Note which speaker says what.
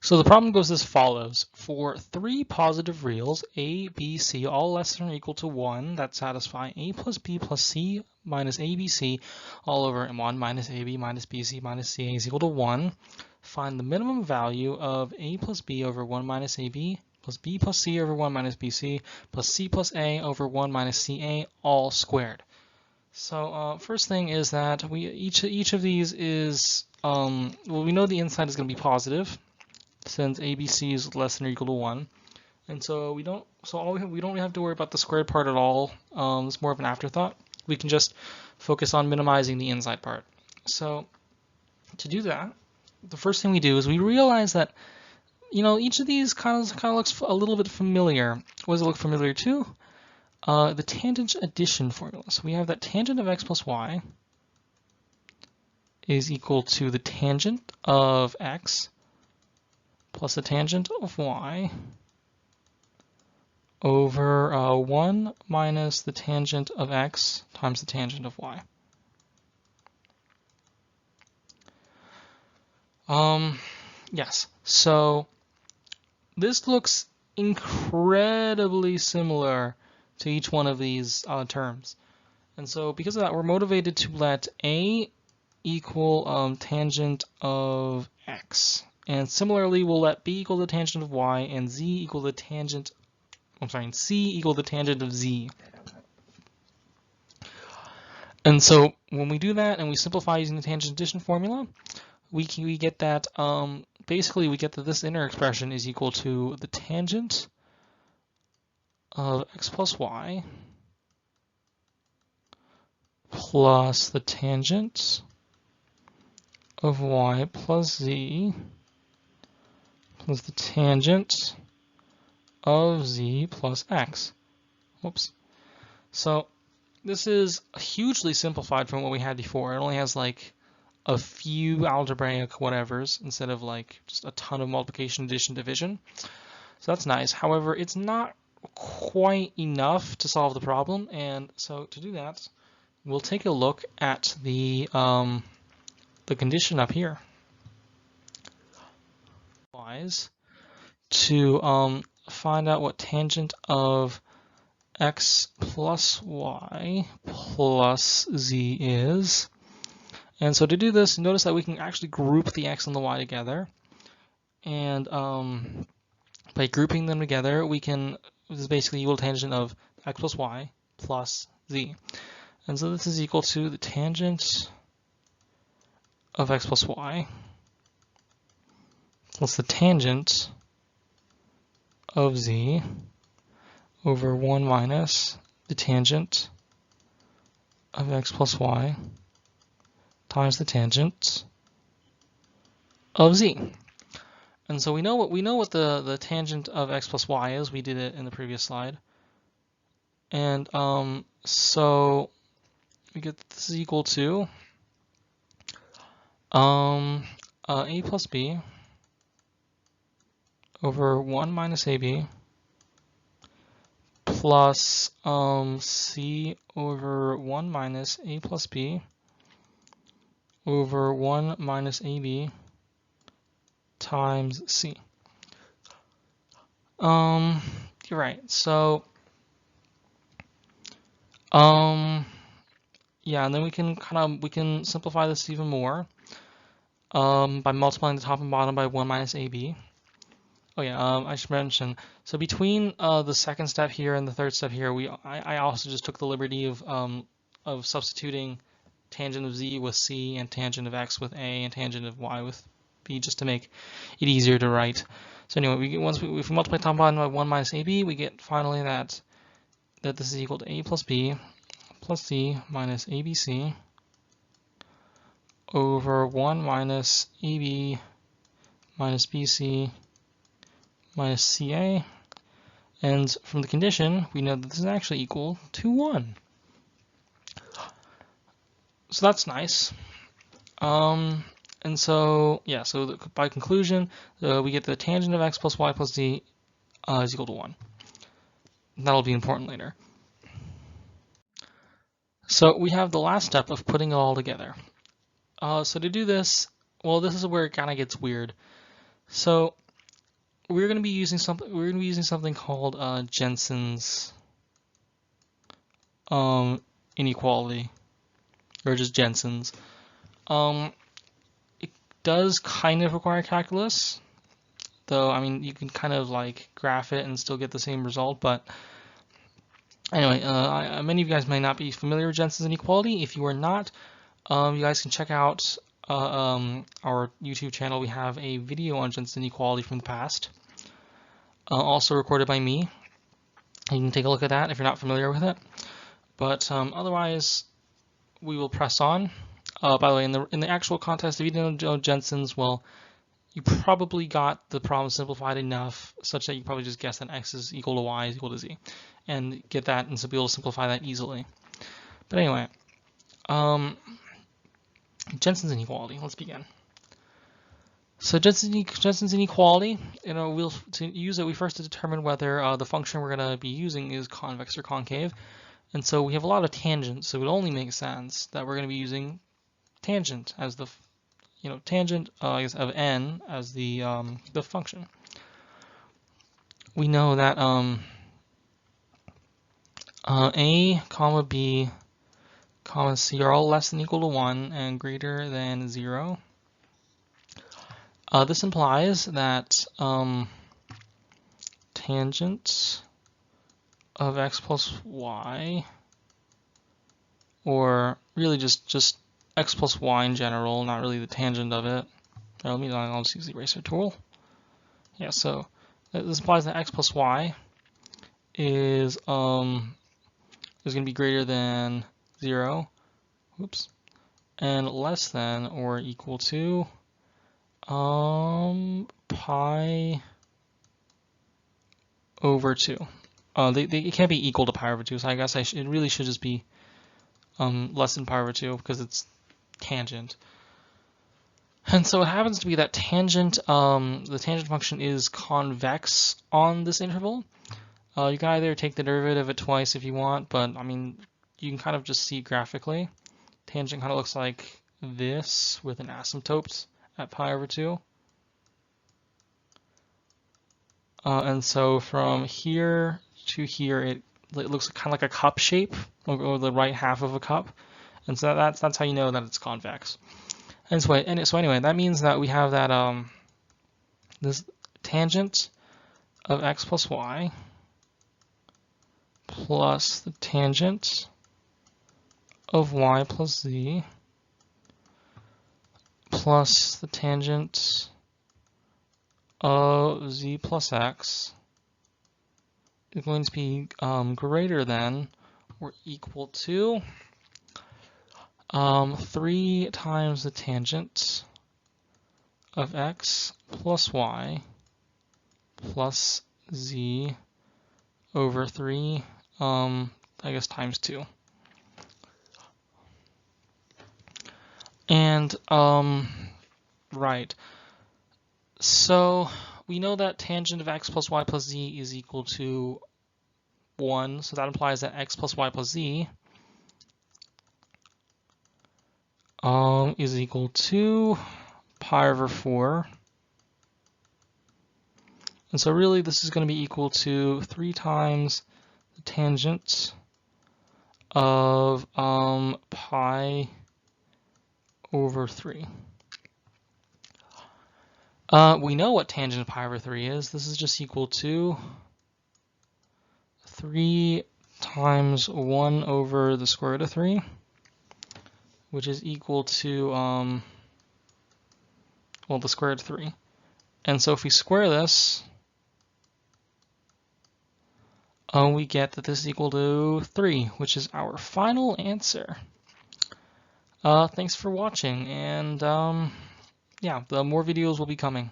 Speaker 1: So the problem goes as follows. For three positive reals, a, b, c, all less than or equal to 1, that satisfy a plus b plus c minus abc all over 1 minus ab minus bc minus ca is equal to 1, find the minimum value of a plus b over 1 minus ab plus b plus c over 1 minus bc plus c plus a over 1 minus ca all squared. So first thing is that each of these is, well, we know the inside is going to be positive, since ABC is less than or equal to 1. And so we don't really have to worry about the squared part at all. It's more of an afterthought. We can just focus on minimizing the inside part. So to do that, the first thing we do is we realize that, each of these kind of looks a little bit familiar. What does it look familiar to? The tangent addition formula. So we have that tangent of x plus y is equal to the tangent of x plus the tangent of y over 1 minus the tangent of x times the tangent of y. Yes, so this looks incredibly similar to each one of these terms. And so because of that, we're motivated to let a equal tangent of x. And similarly, we'll let b equal the tangent of y and z equal the tangent, c equal the tangent of z. And so when we do that and we simplify using the tangent addition formula, we get that, basically we get that this inner expression is equal to the tangent of x plus y plus the tangent of y plus z plus the tangent of z plus x. Whoops. So this is hugely simplified from what we had before. It only has like a few algebraic whatevers instead of like just a ton of multiplication, addition, division. So that's nice. However, it's not quite enough to solve the problem. And so to do that, we'll take a look at the condition up here. To find out what tangent of x plus y plus z is. And so to do this, notice that we can actually group the x and the y together. And by grouping them together, this is basically equal to tangent of x plus y plus z. And so this is equal to the tangent of x plus y plus the tangent of z over 1 minus the tangent of x plus y times the tangent of z. And so we know what the tangent of x plus y is. We did it in the previous slide. And so we get that this is equal to a plus b over 1 minus ab plus c over 1 minus a plus b over 1 minus ab times c. You're right. So yeah, and then we can simplify this even more by multiplying the top and bottom by 1 minus ab. Oh yeah, I should mention, so between the second step here and the third step here, I also just took the liberty of substituting tangent of z with c and tangent of x with a and tangent of y with b, just to make it easier to write. So anyway, if we multiply top and bottom by 1 minus ab, we get finally that this is equal to a plus b plus c minus abc over 1 minus ab minus bc minus CA, and from the condition, we know that this is actually equal to 1. So that's nice. And so, yeah, so by conclusion, we get the tangent of x plus y plus z is equal to 1. That'll be important later. So we have the last step of putting it all together. So to do this, well, this is where it kind of gets weird. So we're going to be using something called Jensen's inequality, or just Jensen's. It does kind of require calculus, though. I mean, you can kind of like graph it and still get the same result. But anyway, many of you guys may not be familiar with Jensen's inequality. If you are not, you guys can check out our YouTube channel. We have a video on Jensen's inequality from the past, also recorded by me. You can take a look at that if you're not familiar with it. But otherwise, we will press on. By the way, in the actual contest, if you didn't know Jensen's, well, you probably got the problem simplified enough such that you probably just guess that x is equal to y is equal to z, and get that and be able to simplify that easily. But anyway, Jensen's inequality. Let's begin. So Jensen's inequality, to use it, we first determine whether the function we're going to be using is convex or concave. And so we have a lot of tangents, so it only makes sense that we're going to be using tangent as the, tangent I guess of n as the function. We know that a comma b comma c are all less than or equal to 1 and greater than 0. This implies that tangent of x plus y, or really just x plus y in general, not really the tangent of it. I'll just use the eraser tool. Yeah, so this implies that x plus y is going to be greater than 0, and less than or equal to pi over 2. It can't be equal to pi over 2, so I guess it really should just be less than pi over 2 because it's tangent. And so it happens to be that the tangent function is convex on this interval. You can either take the derivative of it twice if you want, but I mean, you can kind of just see graphically. Tangent kind of looks like this with an asymptote at pi over 2. And so from here to here, it looks kind of like a cup shape, or the right half of a cup. And so that's how you know that it's convex. And so anyway, that means that we have that this tangent of x plus y plus the tangent of y plus z plus the tangent of z plus x is going to be greater than or equal to 3 times the tangent of x plus y plus z over 3, I guess times 2. And, right. So we know that tangent of x plus y plus z is equal to 1, so that implies that x plus y plus z is equal to pi over 4. And so really this is going to be equal to 3 times the tangent of pi over 3. We know what tangent of pi over 3 is. This is just equal to 3 times 1 over the square root of 3, which is equal to, well, the square root of 3. And so if we square this, we get that this is equal to 3, which is our final answer. Thanks for watching, and yeah, the more videos will be coming.